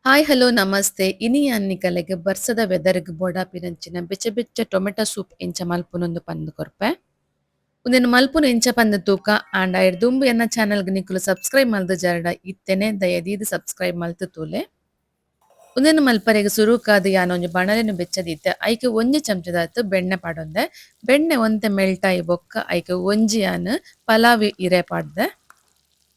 hi hello ನಮಸ್ತೆ ಇನಿ ಅನ್ನಿಕಲೆಗ್ ಬರ್ಸದ ವೆದರ್ಗ್ ಬೋಡಾಪಿನಂಚಿನ ಬೆಚ್ಚ ಬೆಚ್ಚ ಟೊಮೆಟೊ ಸೂಪ್ ಎಂಚ ಮಲ್ಪುನೊಂದು ಪಂದ್ ಕೊರ್ಪೆ ಉಂದೆನ್ ಮಲ್ಪುನ ಎಂಚ ಪಂದ್ ತೂಕ ಆಂಡ ಐಟ್ ದುಂಬು ಎನ್ನ ಚಾನೆಲ್ಗ್ ನಿಕುಲು ಸಬ್ಸ್ಕ್ರೈಬ್ ಮಲ್ದ್ ಜರ್ಡ ಇತ್ತೆನೆ ದಯದೀದ್ ಸಬ್ಸ್ಕ್ರೈಬ್ ಮಲ್ತ್ ತೂಲೆ ಉಂದೆನ್ ಮಲ್ಪರೆಗ್ ಸುರುಕಾದ್ ಯಾನ್ ಒಂಜಿ ಬಣಲೆನ್ ಬೆಚ್ಚದೀತೆ ಐಕೆ ಒಂಜಿ ಚಮಚದಾತ್ ಬೆಣ್ಣೆ ಪಾಡೊಂದೆ ಬೆಣ್ಣೆ ಒಂತೆ ಮೆಲ್ಟ್ ಆಯಿ ಬೊಕ್ಕ ಐಕೆ ಒಂಜಿ ಯಾನ್ ಪಲಾವ್ ಇರೆ ಪಾಡ್ದೆ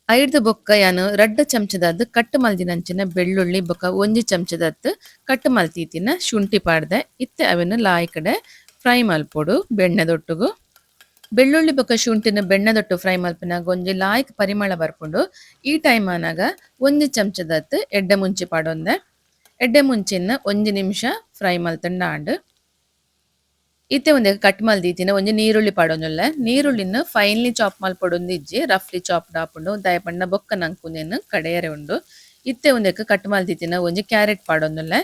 ಐರ್ದ ಬೊಕ್ಕ ಯಾನ್ ರಡ್ಡ್ ಚಮಚದಾದ್ ಕಟ್ ಮಲ್ದಿನಂಚಿನ ಬೆಳ್ಳುಳ್ಳಿ ಬೊಕ ಒಂಜಿ ಚಮಚದಾತ್ ಕಟ್ ಮಲ್ತಿತ್ತಿನ ಶುಂಠಿ ಪಾಡ್ದೆ ಇತ್ತೆ ಅವೆನ್ ಲಾಯ್ಕಡೆ ಫ್ರೈ ಮಲ್ಪೊಡು ಬೆಣ್ಣೆದೊಟ್ಟುಗು ಬೆಳ್ಳುಳ್ಳಿ ಬೊಕ ಶುಂಠಿನ ಬೆಣ್ಣೆದೊಟ್ಟು ಫ್ರೈ ಮಲ್ಪನಾಗ ಒಂಜಿ ಲಾಯ್ಕ್ ಪರಿಮಳ ಬರ್ಪುಂಡು ಈ ಟೈಮ್ ಆನಾಗ ಒಂಜಿ ಚಮಚದಾತ್ ಎಡ್ಡೆ ಮುಂಚಿ ಪಾಡೊಂದೆ ಎಡ್ಡೆ ಮುಂಚಿನ ಒಂಜಿ ನಿಮಿಷ ಫ್ರೈ ಮಲ್ತಂಡಾಂಡ್ ಇತ್ತೆ ಒಂದೆ ಕಟ್ ಮಲ್ದೀತಿನ ಒಂಜಿ ನೀರುಳ್ಳಿ ಪಾಡೊಂದುಲ್ಲೆ ನೀರುಳ್ಳಿನ ಫೈನ್ಲಿ ಚಾಪ್ ಮಲ್ಪೊಡೊಂದಿಜ್ಜಿ ರಫ್ಲಿ ಚಾಪ್ಡ್ ಆಪುಂಡು ದಾಯ ಪಂಡ ಬೊಕ್ಕ ನಂಕುನೆನ್ ಕಡೆಯರೆ ಉಂಡು ಇತ್ತೆ ಒಂದೆಕ್ ಕಟ್ ಮಲ್ದೀತಿನ ಒಂಜಿ ಕ್ಯಾರೆಟ್ ಪಾಡೊಂದುಲ್ಲೆ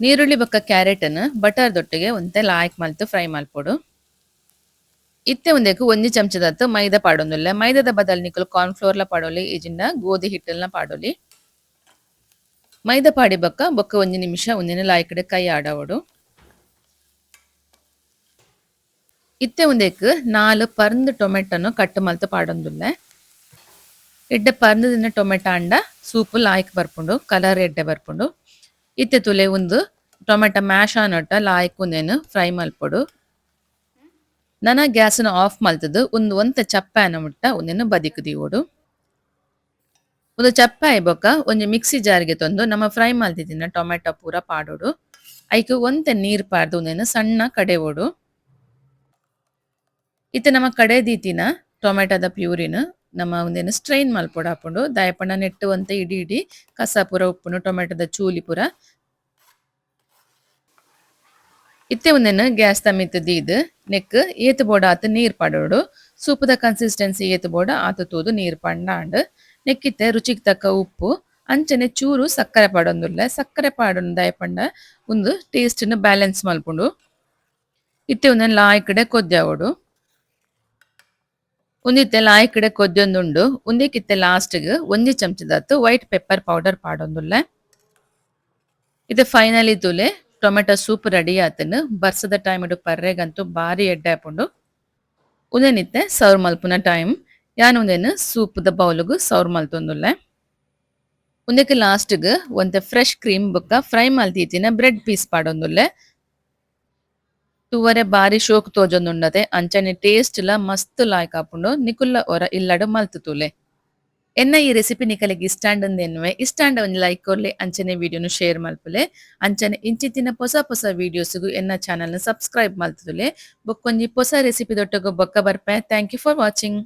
ನೀರುಳ್ಳಿ ಬೊಕ್ಕ ಕ್ಯಾರೆಟ್ನ್ ಬಟರ್ ದೊಟ್ಟಿಗೆ ಒಂತೆ ಲಾಯ್ಕ್ ಮಲ್ತ್ ಫ್ರೈ ಮಲ್ಪೊಡು ಇತ್ತೆ ಒಂದೆಕ್ ಒಂಜಿ ಚಮಚದಾತ್ ಮೈದಾ ಪಾಡೊಂದುಲ್ಲೆ ಮೈದಾದ ಬದಲ್ ನಿಕುಲು ಕಾರ್ನ್‌ಫ್ಲೋರ್‌ಲ ಪಾಡೊಲಿ ಇಜಿಂಡ ಗೋಧಿ ಹಿಟ್ಟಲ್ನ ಪಾಡೊಲಿ ಮೈದಾ ಪಾಡಿ ಬೊಕ್ಕ ಬೊಕ್ಕ ಒಂಜಿ ನಿಮಿಷ ಉಂದೆನ್ ಲಾಯ್ಕಡೆ ಕೈ ಆಡವೊಡು ಇತ್ತೆ ಉಂದೆಕ್ 4 ಪರ್ಂದ್ ಟೊಮೆಟೊನು ಕಟ್ ಮಲ್ತ್ ಪಾಡೊಂದುಲ್ಲೆ ಎಡ್ಡೆ ಪರ್ಂದ್ ಟೊಮೆಟೊ ಆಂಡ ಸೂಪ್ ಲಾಯ್ಕ್ ಬರ್ಪುಂಡು ಕಲರ್ ಎಡ್ಡೆ ಬರ್ಪುಂಡು ಇತ್ತೆ ತುಲೆ ಉಂದು ಟೊಮೆಟೊ ಮ್ಯಾಶ್ ಆನೊಟ್ಟ ಲಾಯ್ಕ್ ಉಂದೆನ್ ಫ್ರೈ ಮಲ್ಪೊಡು ನನ ಗ್ಯಾಸ್‌ನ ಆಫ್ ಮಲ್ತುದು ಉಂದು ಒಂತೆ ಚಪ್ಪೆ ಆನ ಮುಟ್ಟ ಉಂದೆನ್ ಬದಿಕ್ ದೀವೊಡು ಉಂದು ಚಪ್ಪೆ ಆಯಿ ಬೊಕ ಒಂಜಿ ಮಿಕ್ಸಿ ಜಾರ್‌ಗೆ ತೊಂದು ನಮ ಫ್ರೈ ಮಲ್ತಿತ್ತಿನ ಟೊಮೆಟೊ ಪೂರ ಪಾಡೊಡು ಐಕ್ ಒಂತೆ ನೀರ್ ಪಾರ್ದ್ ಉಂದೆನ್ ಸಣ್ಣ ಕಡೆವೊಡು ಇತ್ತೆ ನಮ ಕಡೆದೀತಿನ ಟೊಮೆಟೊದ ಪ್ಯೂರಿನ್ ನಮ ಉಂದೆನ್ ಸ್ಟ್ರೈನ್ ಮಲ್ಪೊಡು ಆಪುಂಡು ದಾಯೆ ಪಂಡ ನೆಟ್ಟ್ ಒಂತೆ ಇಡಿ ಇಡಿ ಕಸ ಪೂರ ಉಪ್ಪುಂಡು ಟೊಮೆಟೊದ ಚೂಲಿ ಪೂರ ಇತ್ತೆ ಉಂದೆನ್ ಗ್ಯಾಸ್ ದ ಮಿತ್ತ್ ದೀದ್ ನೆಕ್ಕ್ ಏತ್ ಬೋಡ ಆತ್ ನೀರ್ ಪಾಡೊಡು ಸೂಪುದ ಕನ್ಸಿಸ್ಟೆನ್ಸಿ ಏತ್ ಬೋಡ ಆತ್ ತೂದು ನೀರ್ ಪಂಡಾಂಡ್ ನೆಕ್ಕಿತ್ತೆ ರುಚಿಗ್ ತಕ್ಕ ಉಪ್ಪು ಅಂಚನೆ ಚೂರು ಸಕ್ಕರೆ ಪಾಡೊಂದುಲ್ಲೆ ಸಕ್ಕರೆ ಪಾಡೊಂದು ದಾಯೆ ಪಂಡ ಉಂದು ಟೇಸ್ಟ್ ನ್ ಬ್ಯಾಲೆನ್ಸ್ ಮಲ್ಪುಂಡು ಇತ್ತೆ ಉಂದೆನ್ ಲಾಯ್ಕಡೆ ಕೊದ್ಯಾವೊಡು ಉಂದಿತ್ತೆ ಲಾಯ್ಕಡೆ ಕೊದ್ಯೊಂದುಂಡು ಉಂದೆಕಿತ್ತೆ ಲಾಸ್ಟ್‌ಗ್ ಒಂಜಿ ಚಮಚದಾತ್ ವೈಟ್ ಪೆಪ್ಪರ್ ಪೌಡರ್ ಪಾಡೊಂದುಲ್ಲೆ ಇತ್ತೆ ಫೈನಲಿ ತುಲೆ ಟೊಮೆಟೊ ಸೂಪ್ ರೆಡಿ ಆತುಂಡು ಬರ್ಸದ ಟೈಮ್‌ಡ್ ಪರ್ರೆಗಂತೂ ಬಾರಿ ಎಡ್ಡೆ ಆಪುಂಡು ಉಂದೆನ್ ಇತ್ತೆ ಸರ್ವ್ ಮಲ್ಪುನ ಟೈಮ್ ಯಾನ್ ಉಂದೆನ್ ಸೂಪ್‌ದ ಬೌಲ್‌ಗ್ ಸರ್ವ್ ಮಲ್ತೊಂದುಲ್ಲೆ ಉಂದೆಕ್ ಲಾಸ್ಟ್‌ಗ್ ಒಂತೆ ಫ್ರೆಶ್ ಕ್ರೀಮ್ ಬೊಕ ಫ್ರೈ ಮಲ್ದೀತಿನ ಬ್ರೆಡ್ ಪೀಸ್ ಪಾಡೊಂದುಲ್ಲೆ ತೂವರೆ ಬಾರಿ ಶೋಕ್ ತೋಜೊಂದುಂಡತೆ ಅಂಚನೆ ಟೇಸ್ಟ್‌ಲ ಮಸ್ತ್ ಲಾಯ್ಕ್ ಆಪುಂಡು ನಿಕುಲ್ಲ ಒರ ಇಲ್ಲಡ್ ಮಲ್ತ್ ತೂಲೆ ಎನ್ನ ಈ ರೆಸಿಪಿ ನಿಕಲೆಗ್ ಇಷ್ಟಾಂಡ್ ಎನ್ನುವೆ ಇಷ್ಟಾಂಡ ಒಂಜಿ ಲೈಕ್ ಕೊರ್ಲೆ ಅಂಚನೆ ವಿಡಿಯೋನು ಶೇರ್ ಮಲ್ಪುಲೆ ಅಂಚನೆ ಇಂಚಿತ್ತಿನ ಪೊಸ ಪೊಸ ವಿಡಿಯೋಸ್‌ಗು ಎನ್ನ ಚಾನೆಲ್‌ನ ಸಬ್ಸ್ಕ್ರೈಬ್ ಮಲ್ತುದುಲೆ ಬೊಕ್ಕೊಂಜಿ ಪೊಸ ರೆಸಿಪಿ ದೊಟ್ಟುಗು ಬೊಕ್ಕ ಬರ್ಪೆ ಥ್ಯಾಂಕ್ ಯು ಫಾರ್ ವಾಚಿಂಗ್